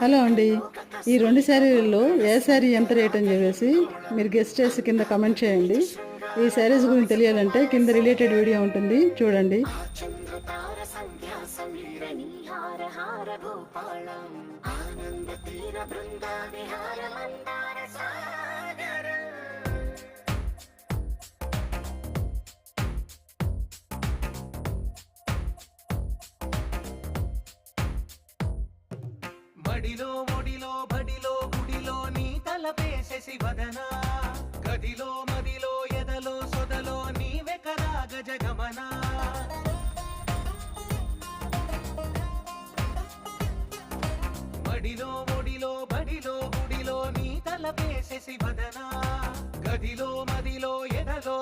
Hello అండి. ఈ 2 శారీలలో ఏ శారీ ఎంత రేట్ అని చెప్పేసి మీరు గెస్ట్ చేసి కింద కమెంట్ చేయండి. ఈ శారీస్ గురించి తెలియాలంటే కింద రిలేటెడ్ వీడియో ఉంటుంది, చూడండి. మడిలో ఒడిలో బడిలో గుడిలో నీ తలపేసేసి వదనా, గదిలో మదిలో ఎదలో సొదలో నీవే కదా గజగమనా. మడిలో ఒడిలో బడిలో గుడిలో నీ తలపేసేసి వదనా, గదిలో మదిలో ఎదలో